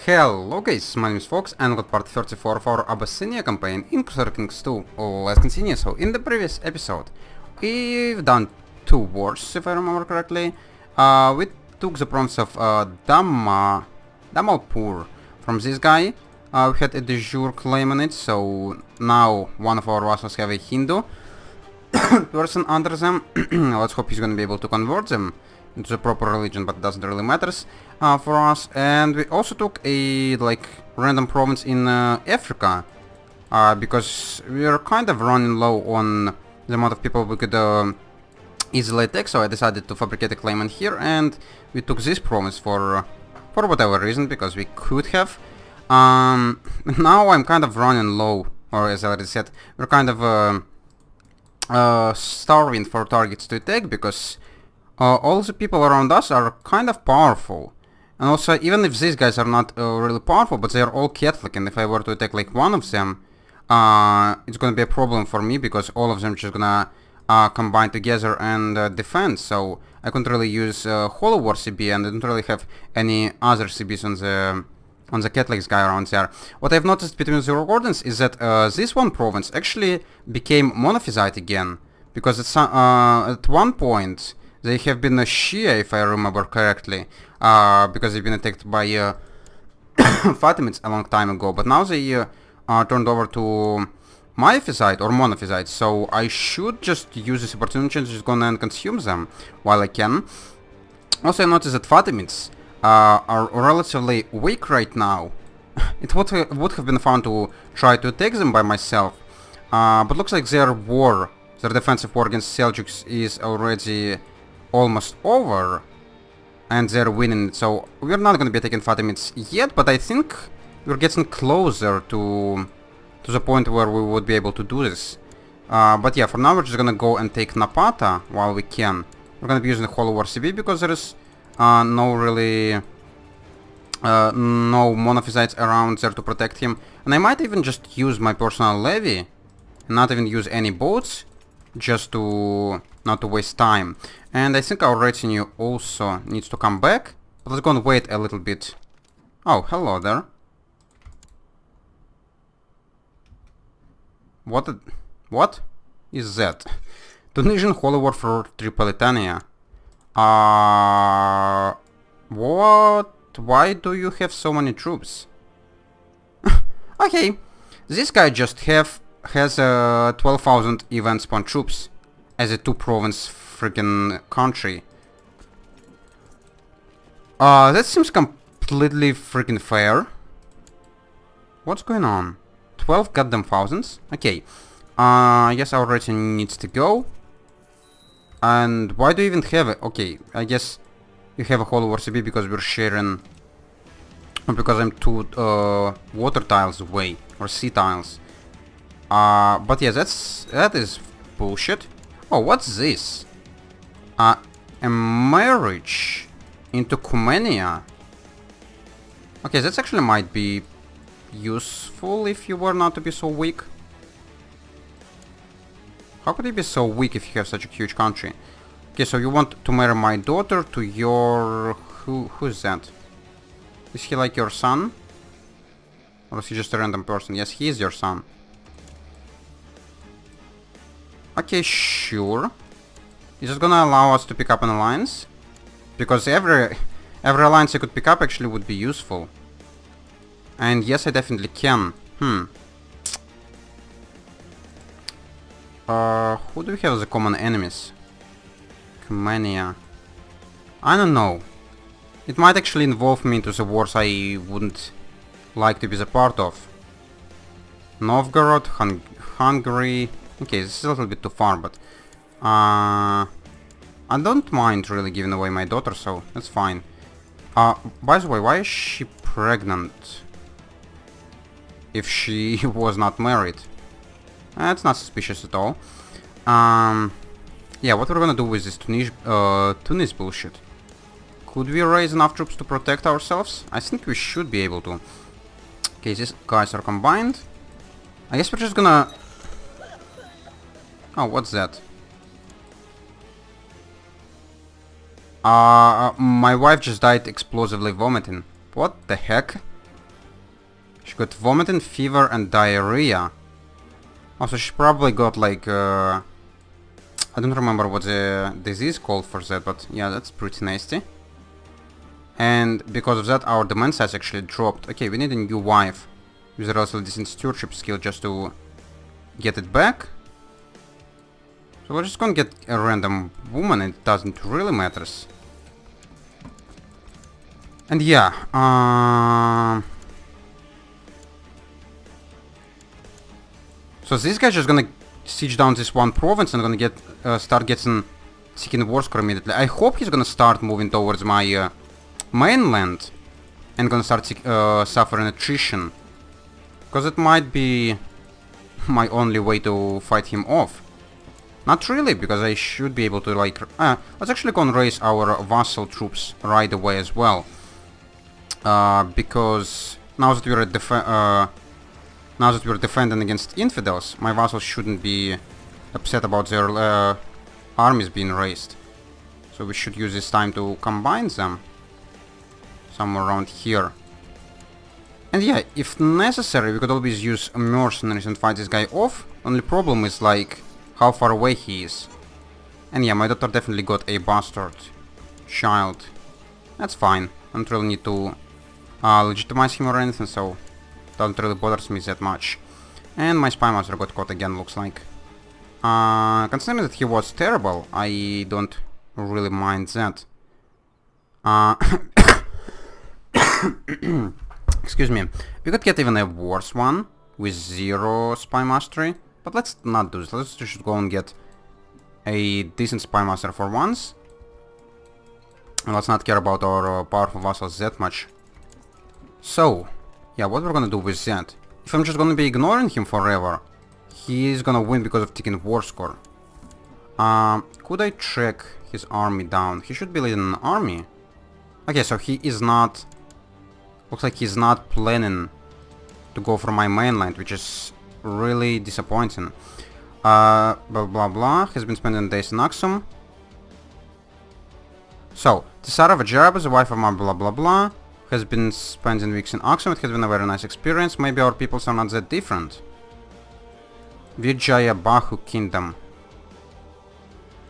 Hello guys, my name is Fox and we got part 34 of our Abyssinia campaign in Crusader Kings 2. Let's continue. So in the previous episode we've done two wars, if I remember correctly. We took the province of Damalpur from this guy. We had a de jure claim on it, so now one of our vassals have a Hindu person under them. Let's hope he's gonna be able to convert them into the proper religion, but it doesn't really matters for us. And we also took a random province in Africa because we are kind of running low on the amount of people we could easily take, so I decided to fabricate a claimant here, and we took this province for whatever reason, because we could have. Now I'm kind of running low, or as I already said, we're kind of starving for targets to take, because all the people around us are kind of powerful. And also, even if these guys are not really powerful, but they are all Catholic, and if I were to attack like one of them, it's gonna be a problem for me, because all of them just gonna combine together and defend. So I couldn't really use Holy War CB, and I don't really have any other CBs on the Catholics guy around there. What I've noticed between the Wardens is that this one province actually became monophysite again, because it's, at one point they have been a Shia, if I remember correctly, because they've been attacked by Fatimids a long time ago, but now they turned over to Miaphysite or Monophysite, so I should just use this opportunity to just go and consume them while I can. Also, I noticed that Fatimids are relatively weak right now. It would have been fun to try to attack them by myself, but looks like their defensive war against Seljuks is already almost over, and they're winning it, so we're not gonna be taking Fatimids yet, but I think we're getting closer to the point where we would be able to do this. But yeah, for now we're just gonna go and take Napata while we can. We're gonna be using the Holy War CB because there is no monophysites around there to protect him, and I might even just use my personal levy and not even use any boats, just to not to waste time. And I think our retinue also needs to come back, but let's go and wait a little bit. Oh, hello there. What is that? Tunisian Holy War for Tripolitania. What? Why do you have so many troops? Okay, this guy just has 12,000 event spawn troops as a two-province freaking country. That seems completely freaking fair. What's going on? 12 goddamn thousands? Okay. I guess our rating needs to go. And why do you even have it? Okay, I guess you have a Holy War CB because we're sharing... Or because I'm two water tiles away. Or sea tiles. But yeah, that is bullshit. Oh, what's this? A marriage into Cumenia. Okay, that actually might be useful if you were not to be so weak. How could you be so weak if you have such a huge country? Okay, so you want to marry my daughter to your... Who's that? Is he like your son? Or is he just a random person? Yes, he is your son. Okay, sure. Is it gonna allow us to pick up an alliance? Because every alliance I could pick up actually would be useful. And yes, I definitely can. Who do we have as a common enemies? Cumenia. I don't know. It might actually involve me into the wars I wouldn't like to be the part of. Novgorod, Hungary... Okay, this is a little bit too far, but... I don't mind really giving away my daughter, so that's fine. By the way, why is she pregnant? If she was not married. That's not suspicious at all. Yeah, what we're gonna do with this Tunis bullshit? Could we raise enough troops to protect ourselves? I think we should be able to. Okay, these guys are combined. I guess we're just gonna... Oh, what's that? My wife just died explosively vomiting. What the heck? She got vomiting, fever, and diarrhea. Also, she probably got like, I don't remember what the disease called for that, but yeah, that's pretty nasty. And because of that, our demand size actually dropped. Okay, we need a new wife with a relatively decent stewardship skill just to get it back. So we're just gonna get a random woman, it doesn't really matter. And yeah, so this guy's just gonna siege down this one province and gonna get start getting seeking war score immediately. I hope he's gonna start moving towards my mainland and gonna start suffering attrition, because it might be my only way to fight him off. Not really, because I should be able to like... let's actually go and raise our vassal troops right away as well. Because now that we're defending against infidels, my vassals shouldn't be upset about their armies being raised. So we should use this time to combine them somewhere around here. And yeah, if necessary, we could always use mercenaries and fight this guy off. Only problem is like how far away he is. And yeah, my daughter definitely got a bastard child. That's fine. I don't really need to legitimize him or anything, so doesn't really bothers me that much. And my spy master got caught again, looks like. Considering that he was terrible, I don't really mind that. Excuse me. We could get even a worse one with 0 spy mastery, but let's not do this. Let's just go and get a decent spy master for once. And let's not care about our powerful vassals that much. So, yeah, what we're gonna do with that? If I'm just gonna be ignoring him forever, he is gonna win because of taking war score. Could I track his army down? He should be leading an army. Okay, so he is not... Looks like he's not planning to go for my mainland, which is really disappointing. Blah blah blah, has been spending days in Axum. So, Tsara Vajarab is the wife of my blah blah blah. Has been spending weeks in Axum, it has been a very nice experience. Maybe our peoples are not that different. Vijaya Bahu Kingdom.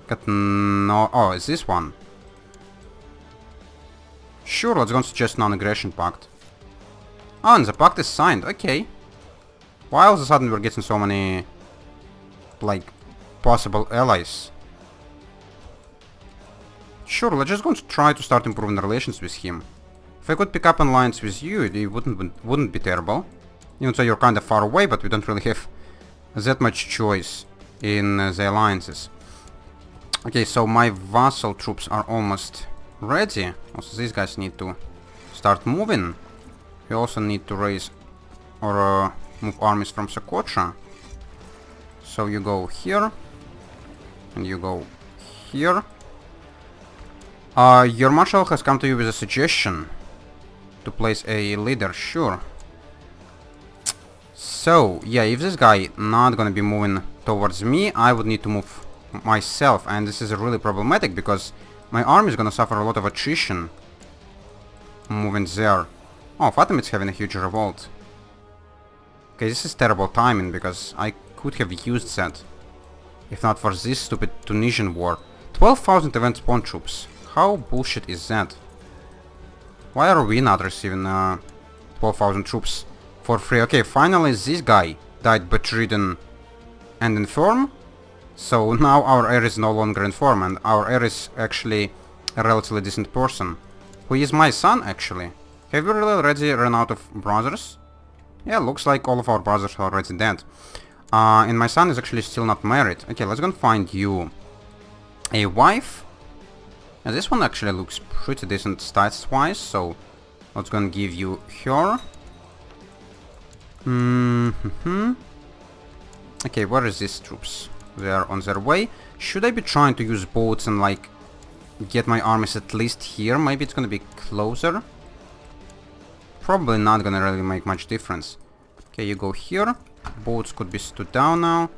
Got no... Oh, is this one? Sure, let's go and suggest non-aggression pact. Oh, and the pact is signed, okay. Why all of a sudden we're getting so many, like, possible allies? Sure, let's just go and try to start improving relations with him. If I could pick up an alliance with you, it wouldn't be terrible. Even though you're kind of far away, but we don't really have that much choice in the alliances. Okay, so my vassal troops are almost ready. Also, these guys need to start moving. We also need to raise or move armies from Socotra. So you go here, and you go here. Your marshal has come to you with a suggestion to place a leader, sure. So, yeah, if this guy not gonna be moving towards me, I would need to move myself, and this is really problematic because my army is gonna suffer a lot of attrition moving there. Oh, Fatimid's having a huge revolt. Okay, this is terrible timing because I could have used that if not for this stupid Tunisian war. 12,000 event spawn troops. How bullshit is that? Why are we not receiving 12,000 troops for free? Okay, finally this guy died bedridden and infirm. So now our heir is no longer infirm, and our heir is actually a relatively decent person. Who is my son, actually. Have we really already run out of brothers? Yeah, looks like all of our brothers are already dead. And my son is actually still not married. Okay, let's go and find you a wife. And this one actually looks pretty decent stats-wise, so let's go and give you her. Okay, where is these troops? They are on their way. Should I be trying to use boats and like get my armies at least here? Maybe it's gonna be closer. Probably not gonna really make much difference. Okay, you go here. Boats could be stood down now.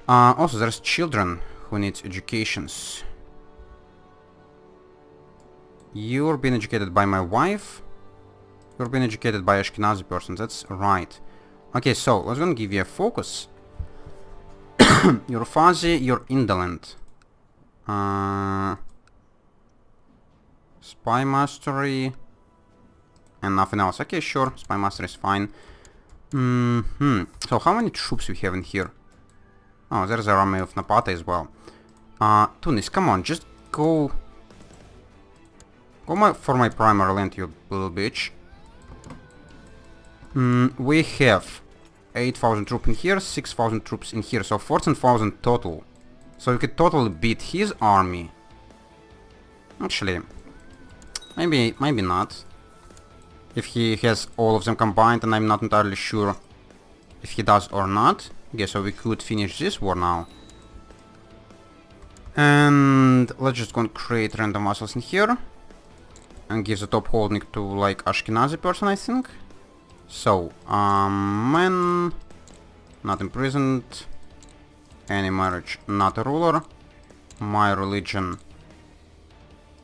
Also, there's children who need educations. You're being educated by my wife. You're being educated by Ashkenazi person, that's right. Okay, so let's gonna give you a focus. You're fuzzy, you're indolent. Spy mastery. And nothing else. Okay, sure, spy mastery is fine. So how many troops we have in here? Oh, there's an army of Napata as well. Tunis, come on, just go... for my primary land, you little bitch. We have 8,000 troops in here, 6,000 troops in here, so 14,000 total. So we could totally beat his army. Actually, maybe not. If he has all of them combined, and I'm not entirely sure if he does or not. Okay, so we could finish this war now. And let's just go and create random vassals in here. And give the top holding to like Ashkenazi person, I think. So, man, not imprisoned. Any marriage, not a ruler. My religion,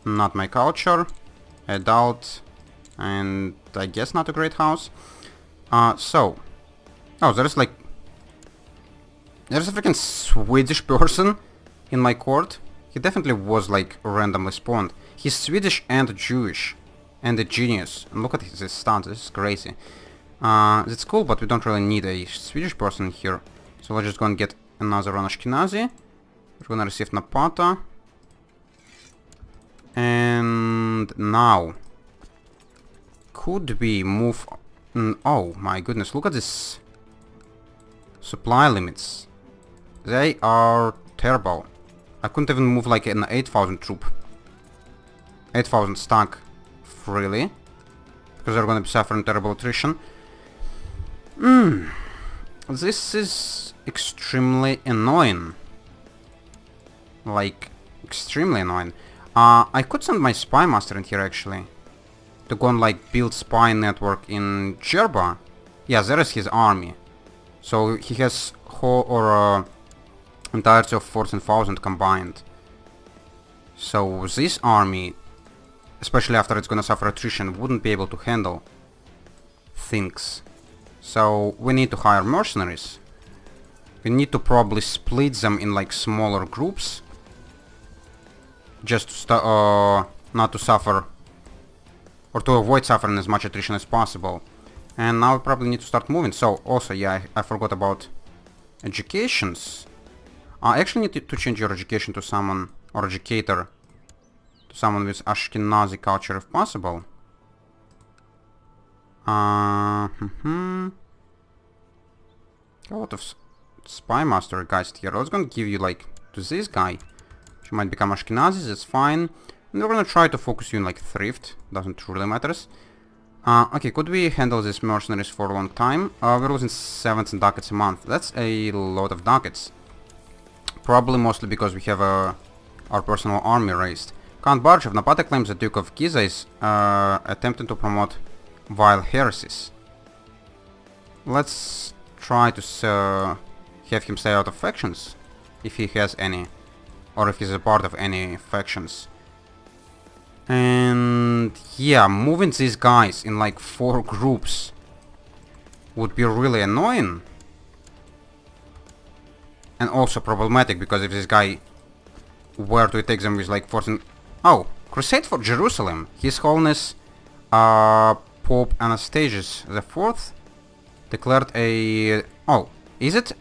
not my culture. Adult, and I guess not a great house. So, oh, there's a freaking Swedish person in my court. He definitely was like randomly spawned. He's Swedish and Jewish and a genius. And look at his stats, this is crazy. That's cool, but we don't really need a Swedish person here. So let's just go and get another one Ashkenazi. We're gonna receive Napata. And now, could we move... oh my goodness, look at this supply limits. They are terrible. I couldn't even move like an 8,000 troop. 8,000 stack freely. Because they're gonna be suffering terrible attrition. This is extremely annoying. Like, extremely annoying. I could send my spy master in here actually. To go and like build spy network in Jerba. Yeah, there is his army. So he has entirety of 14,000 combined. So this army, especially after it's gonna suffer attrition, wouldn't be able to handle things. So we need to hire mercenaries. We need to probably split them in like smaller groups. Just to not to suffer, or to avoid suffering as much attrition as possible. And now we probably need to start moving. So also, yeah, I forgot about educations. I actually need to change your education to someone, or educator, to someone with Ashkenazi culture if possible. A lot of spy master guys here. I was gonna give you like to this guy. You might become Ashkenazi, that's fine. And we're gonna try to focus you in like thrift. Doesn't really matters. Okay, could we handle these mercenaries for a long time? We're losing 17 ducats a month. That's a lot of ducats. Probably mostly because we have our personal army raised. Count Barch of Napata claims the Duke of Giza is attempting to promote vile heresies. Let's try to have him stay out of factions, if he has any. Or if he's a part of any factions. And yeah, moving these guys in like 4 groups would be really annoying. And also problematic, because if this guy were to take them with like forcing... Oh, Crusade for Jerusalem. His Holiness Pope Anastasius IV declared a... Oh, is it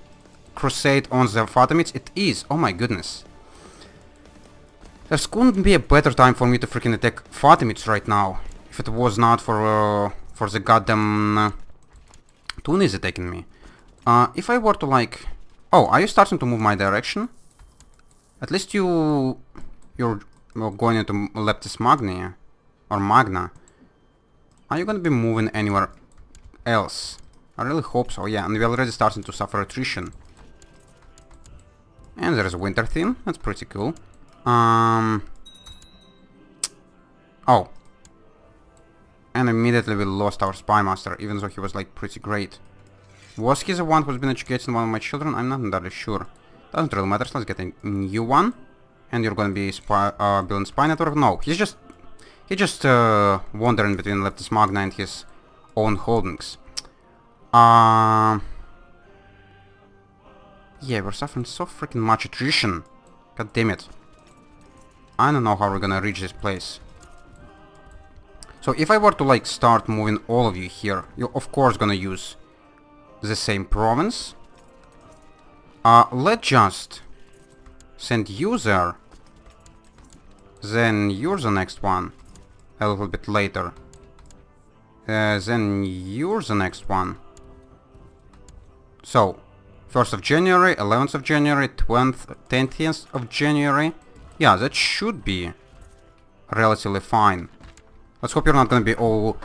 Crusade on the Fatimids? It is. Oh my goodness. There couldn't be a better time for me to freaking attack Fatimids right now, if it was not for the goddamn Tunis attacking me. If I were to like... Oh, are you starting to move my direction? At least you're going into Leptis Magna, or Magna. Are you gonna be moving anywhere else? I really hope so, yeah, and we're already starting to suffer attrition. And there's a winter theme, that's pretty cool. Oh. And immediately we lost our spy master, even though he was like pretty great. Was he the one who's been educating one of my children? I'm not entirely sure. Doesn't really matter, so let's get a new one. And you're gonna be building spy network? No, he's just wandering between Leptis Magna and his own holdings. Yeah, we're suffering so freaking much attrition. God damn it. I don't know how we're gonna reach this place. So if I were to like start moving all of you here, you're of course gonna use the same province. Let's just send you there. Then you're the next one. A little bit later. Then you're the next one. So, 1st of January, 11th of January, 10th of January. Yeah, that should be relatively fine. Let's hope you're not gonna be all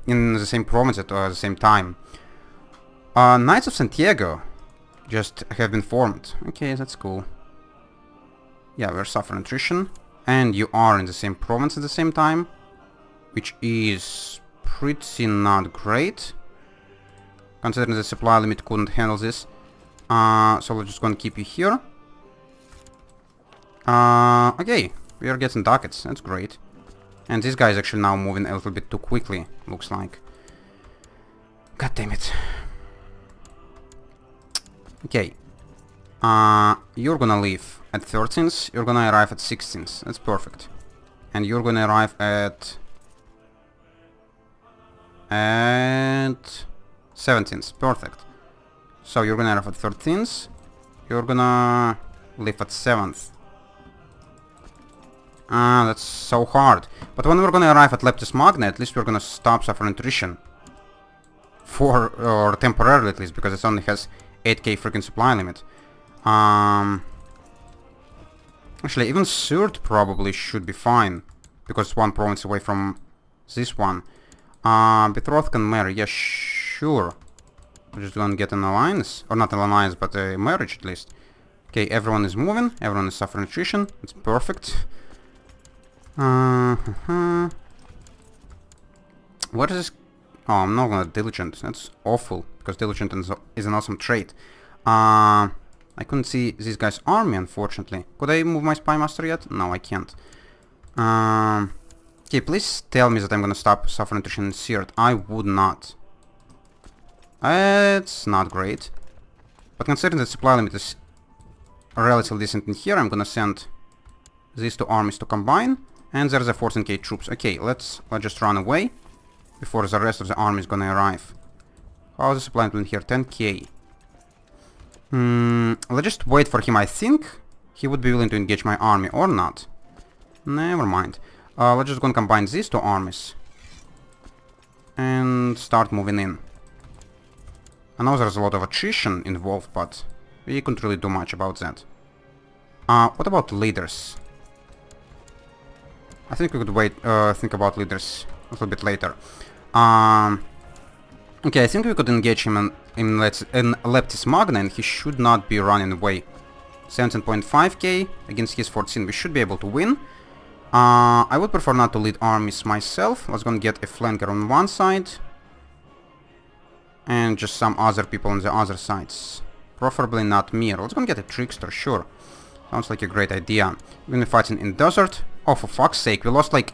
in the same province at the same time. Knights of Santiago just have been formed. Okay, that's cool. Yeah, we're suffering attrition. And you are in the same province at the same time, which is pretty not great, considering the supply limit couldn't handle this. So we're just gonna keep you here. Okay, we are getting ducats, that's great. And this guy is actually now moving a little bit too quickly, looks like. God damn it. Okay. You're gonna leave at 13th, you're gonna arrive at 16th, that's perfect. And you're gonna arrive at 17th, perfect. So you're gonna arrive at 13th, you're gonna leave at 7th. That's so hard. But when we're gonna arrive at Leptis Magna, at least we're gonna stop suffering attrition. Or temporarily at least, because it only has 8k freaking supply limit. Actually, even third probably should be fine, because it's one province away from this one. Betrothed can marry, yeah, sure. We're just gonna get an alliance, or not an alliance, but a marriage at least. Okay, everyone is moving, everyone is suffering attrition, it's perfect. What is this? Oh, I'm not gonna diligent, that's awful, because diligent is an awesome trait. I couldn't see this guy's army, unfortunately. Could I move my spy master yet? No, I can't. Okay, please tell me that I'm gonna stop suffering attrition in Seared. I would not. It's not great. But considering the supply limit is relatively decent in here, I'm gonna send these two armies to combine. And there's a 14k troops. Okay, let's just run away before the rest of the army is gonna arrive. How's the supply limit in here? 10k. Let's just wait for him. I think he would be willing to engage my army or not. Never mind. Let's just gonna combine these two armies and start moving in. I know there's a lot of attrition involved, but we couldn't really do much about that. What about leaders? I think we could wait, think about leaders a little bit later. Okay, I think we could engage him in Leptis Magna, and he should not be running away. 17.5k against his 14, we should be able to win. I would prefer not to lead armies myself. Let's gonna get a flanker on one side. And just some other people on the other sides. Preferably not me. Let's gonna get a trickster, sure. Sounds like a great idea. We're gonna be fighting in desert. Oh, for fuck's sake, we lost like...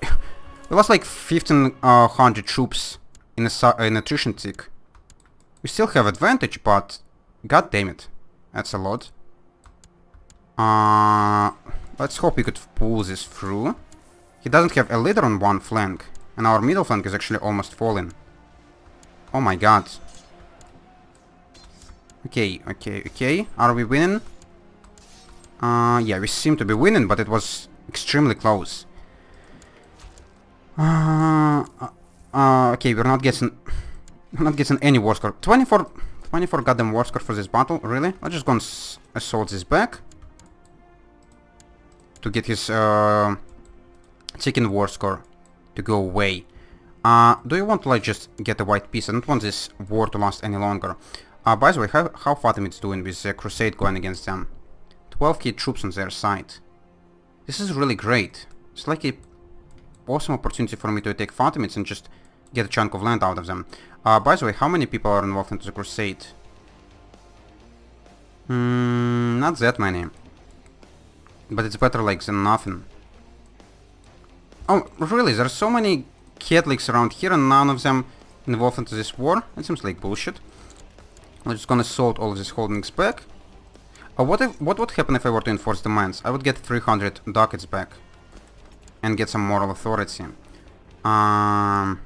we lost like 1500 troops in attrition tick. We still have advantage, but... God damn it. That's a lot. Let's hope we could pull this through. He doesn't have a leader on one flank. And our middle flank is actually almost falling. Oh my god. Okay. Are we winning? Yeah, we seem to be winning, but it was extremely close. Okay, we're not getting any war score. 24 goddamn war score for this battle, really? Let's just go and assault this back to get his second war score to go away. Do you want to like just get a white piece? I don't want this war to last any longer. By the way, how Fatimid's doing with the Crusade going against them? 12k troops on their side. This is really great. It's like a awesome opportunity for me to take Fatimids and just get a chunk of land out of them. By the way, how many people are involved into the Crusade? Not that many. But it's better like than nothing. Oh, really? There's so many Catholics around here and none of them involved into this war. It seems like bullshit. We're just gonna salt all of these holdings back. What would happen if I were to enforce demands? I would get 300 ducats back. And get some moral authority. And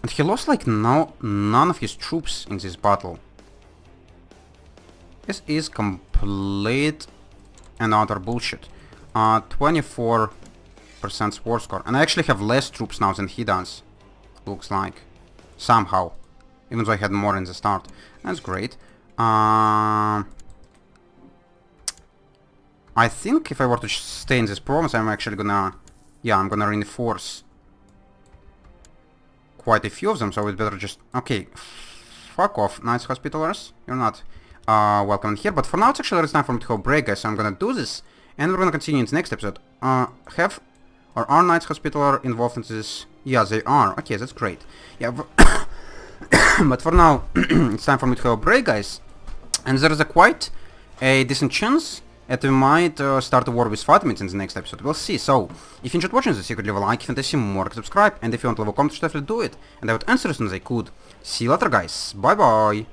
he lost like none of his troops in this battle. This is complete and utter bullshit. 24% war score. And I actually have less troops now than he does. Looks like. Somehow. Even though I had more in the start. That's great. I think if I were to stay in this province, I'm actually gonna... Yeah, I'm gonna reinforce quite a few of them, so we'd better just... Okay, fuck off, Knights Hospitallers. You're not welcome in here, but for now it's actually time for me to go break, guys, so I'm gonna do this, and we're gonna continue in the next episode. Are Knights Hospitaller involved in this? Yeah, they are. Okay, that's great. Yeah, but for now, it's time for me to go break, guys. And there is quite a decent chance that we might start a war with Fatimids in the next episode. We'll see. So, if you enjoyed watching this, you could leave a like, if you want to see more, subscribe, and if you want to leave a comment, definitely do it. And I would answer as soon as I could. See you later, guys. Bye bye.